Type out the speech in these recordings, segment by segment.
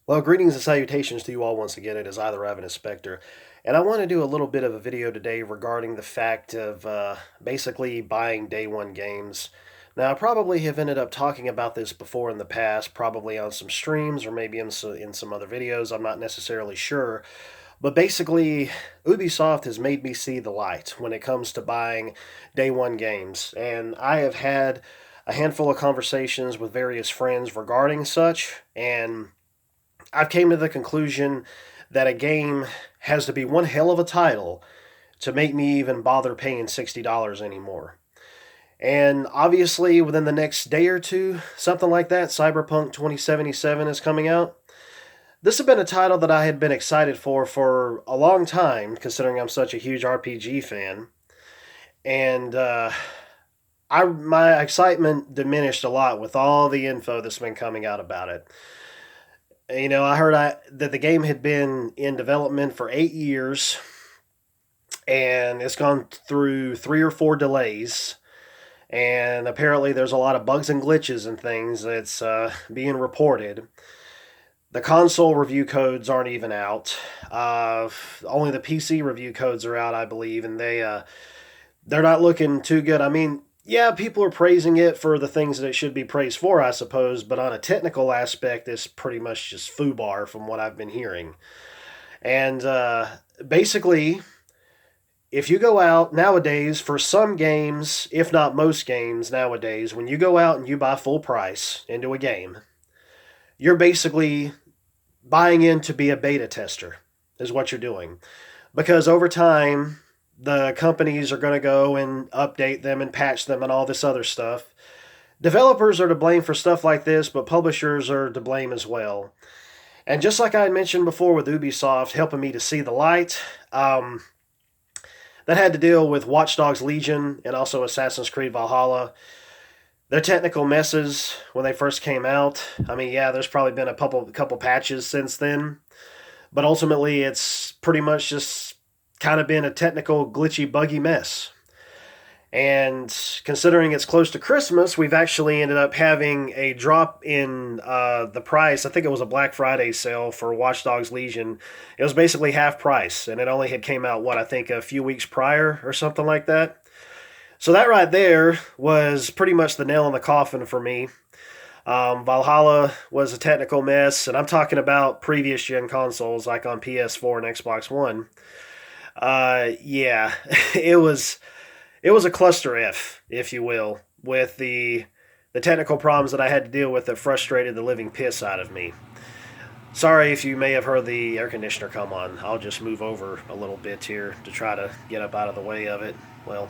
Well, greetings and salutations to you all once again. It is either Evan and Spectre, and I want to do a little bit of a video today regarding the fact of basically buying day one games. Now, I probably have ended up talking about this before in the past, probably on some streams or maybe in some other videos. I'm not necessarily sure. But basically, Ubisoft has made me see the light when it comes to buying day one games. And I have had a handful of conversations with various friends regarding such, and I've came to the conclusion that a game has to be one hell of a title to make me even bother paying $60 anymore. And obviously, within the next day or two, something like that, Cyberpunk 2077 is coming out. This has been a title that I had been excited for a long time, considering I'm such a huge RPG fan. And my excitement diminished a lot with all the info that's been coming out about it. I heard that the game had been in development for 8 years, and it's gone through 3 or 4 delays. And apparently, there's a lot of bugs and glitches and things that's being reported. The console review codes aren't even out. Only the PC review codes are out, I believe, and they're not looking too good. I mean, yeah, people are praising it for the things that it should be praised for, I suppose, but on a technical aspect, it's pretty much just foobar from what I've been hearing. And basically, if you go out nowadays for some games, if not most games nowadays, when you go out and you buy full price into a game, you're basically buying in to be a beta tester, is what you're doing. Because over time, the companies are going to go and update them and patch them and all this other stuff. Developers are to blame for stuff like this, but publishers are to blame as well. And just like I had mentioned before with Ubisoft helping me to see the light, that had to deal with Watch Dogs Legion and also Assassin's Creed Valhalla. Their technical messes when they first came out. I mean, yeah, there's probably been a couple patches since then, but ultimately it's pretty much just kind of been a technical glitchy buggy mess. And considering it's close to Christmas, we've actually ended up having a drop in the price. I think it was a Black Friday sale for Watch Dogs Legion. It was basically half price, and it only had came out I think a few weeks prior or something like that. So that right there was pretty much the nail in the coffin for me. Valhalla was a technical mess, and I'm talking about previous gen consoles like on PS4 and Xbox One. Yeah, it was a cluster F, if you will, with the technical problems that I had to deal with that frustrated the living piss out of me. Sorry if you may have heard the air conditioner come on. I'll just move over a little bit here to try to get up out of the way of it. Well,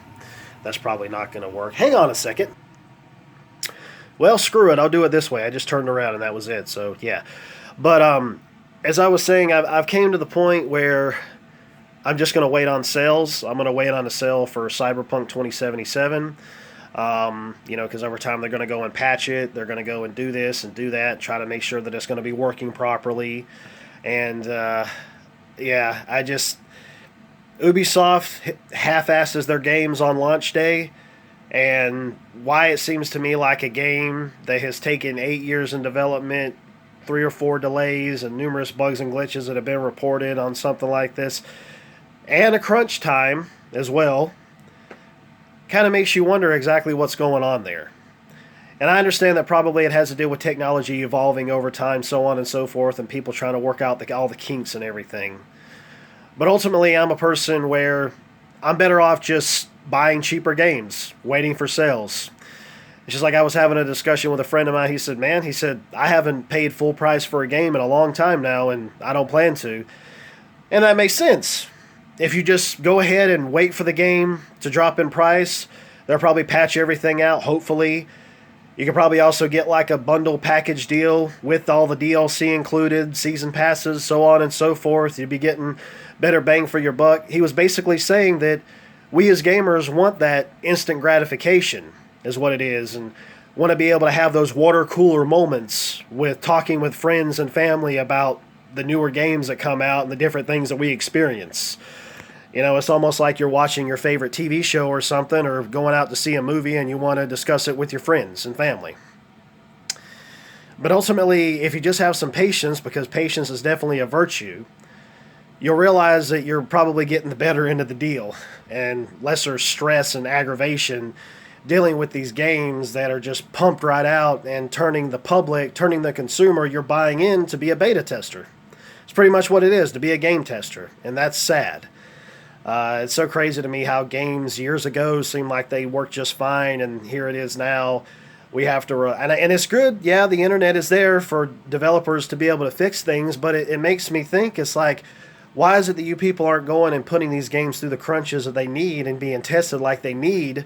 that's probably not going to work. Hang on a second. Well, screw it. I'll do it this way. I just turned around and that was it. So, yeah. But as I was saying, I've came to the point where I'm just going to wait on sales. I'm going to wait on a sale for Cyberpunk 2077. Because over time they're going to go and patch it. They're going to go and do this and do that, try to make sure that it's going to be working properly. And yeah, Ubisoft half-asses their games on launch day, and why it seems to me like a game that has taken 8 years in development, 3 or 4 delays, and numerous bugs and glitches that have been reported on something like this, and a crunch time as well, kind of makes you wonder exactly what's going on there. And I understand that probably it has to do with technology evolving over time, so on and so forth, and people trying to work out all the kinks and everything. But ultimately, I'm a person where I'm better off just buying cheaper games, waiting for sales. It's just like I was having a discussion with a friend of mine. He said, man, I haven't paid full price for a game in a long time now, and I don't plan to. And that makes sense. If you just go ahead and wait for the game to drop in price, they'll probably patch everything out, hopefully. You can probably also get like a bundle package deal with all the DLC included, season passes, so on and so forth. You'd be getting better bang for your buck. He was basically saying that we as gamers want that instant gratification, is what it is, and want to be able to have those water cooler moments with talking with friends and family about the newer games that come out and the different things that we experience. It's almost like you're watching your favorite TV show or something, or going out to see a movie and you want to discuss it with your friends and family. But ultimately, if you just have some patience, because patience is definitely a virtue, you'll realize that you're probably getting the better end of the deal and lesser stress and aggravation dealing with these games that are just pumped right out and turning the public, turning the consumer you're buying in to be a beta tester. It's pretty much what it is, to be a game tester, and that's sad. It's so crazy to me how games years ago seemed like they worked just fine, and here it is now. We have to, and it's good. Yeah, the internet is there for developers to be able to fix things, but it makes me think, it's like, why is it that you people aren't going and putting these games through the crunches that they need and being tested like they need,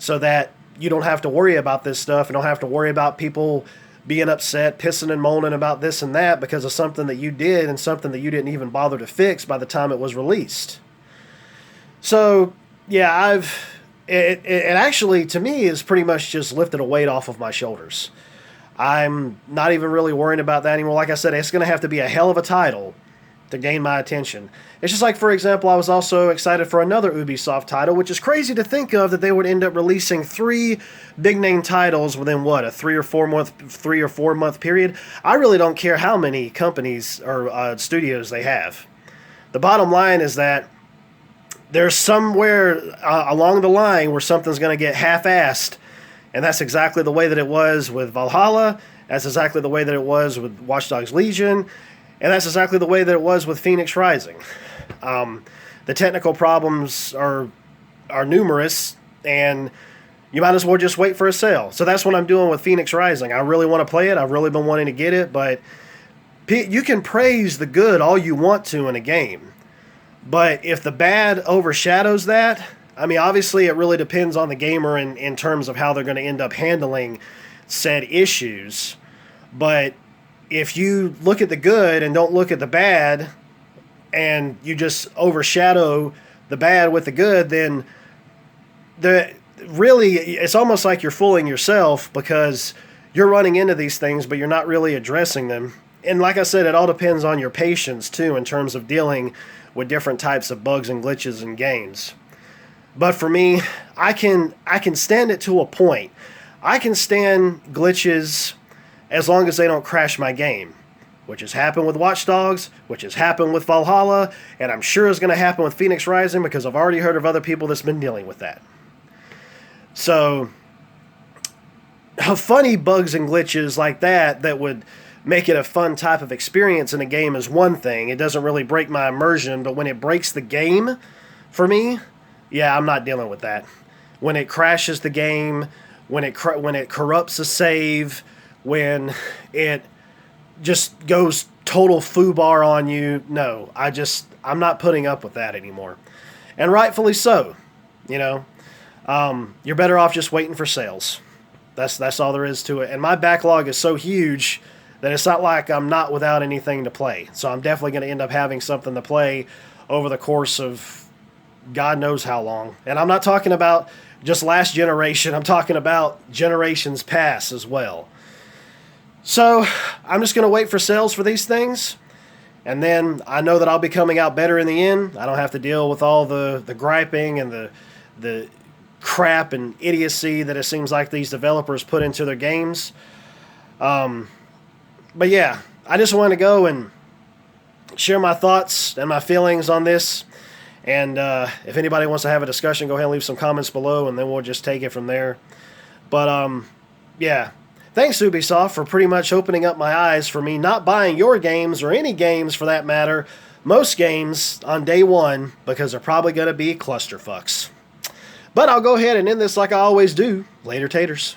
so that you don't have to worry about this stuff and don't have to worry about people being upset, pissing and moaning about this and that because of something that you did and something that you didn't even bother to fix by the time it was released. So, yeah, it actually, to me, is pretty much just lifted a weight off of my shoulders. I'm not even really worrying about that anymore. Like I said, it's going to have to be a hell of a title to gain my attention. It's just like, for example, I was also excited for another Ubisoft title, which is crazy to think of that they would end up releasing 3 big name titles within what, a 3 or 4 month period. I really don't care how many companies or studios they have. The bottom line is that there's somewhere along the line where something's going to get half-assed, and that's exactly the way that it was with Valhalla. That's exactly the way that it was with Watch Dogs Legion. And that's exactly the way that it was with Phoenix Rising. The technical problems are numerous, and you might as well just wait for a sale. So that's what I'm doing with Phoenix Rising. I really want to play it. I've really been wanting to get it, but you can praise the good all you want to in a game. But if the bad overshadows that, I mean, obviously it really depends on the gamer in terms of how they're going to end up handling said issues. But if you look at the good and don't look at the bad, and you just overshadow the bad with the good, then it's almost like you're fooling yourself, because you're running into these things, but you're not really addressing them. And like I said, it all depends on your patience, too, in terms of dealing with different types of bugs and glitches in games. But for me, I can stand it to a point. I can stand glitches as long as they don't crash my game, which has happened with Watch Dogs, which has happened with Valhalla, and I'm sure is going to happen with Phoenix Rising, because I've already heard of other people that's been dealing with that. So, funny bugs and glitches like that would make it a fun type of experience in a game is one thing. It doesn't really break my immersion, but when it breaks the game, for me, yeah, I'm not dealing with that. When it crashes the game, when it corrupts a save, when it just goes total foobar on you, no, I'm not putting up with that anymore. And rightfully so, you know. You're better off just waiting for sales. That's all there is to it. And my backlog is so huge that it's not like I'm not without anything to play. So I'm definitely going to end up having something to play over the course of God knows how long. And I'm not talking about just last generation. I'm talking about generations past as well. So I'm just going to wait for sales for these things. And then I know that I'll be coming out better in the end. I don't have to deal with all the griping and the crap and idiocy that it seems like these developers put into their games. But yeah, I just want to go and share my thoughts and my feelings on this. And if anybody wants to have a discussion, go ahead and leave some comments below, and then we'll just take it from there. But yeah, thanks Ubisoft for pretty much opening up my eyes for me not buying your games, or any games for that matter, most games on day one, because they're probably going to be clusterfucks. But I'll go ahead and end this like I always do. Later, taters.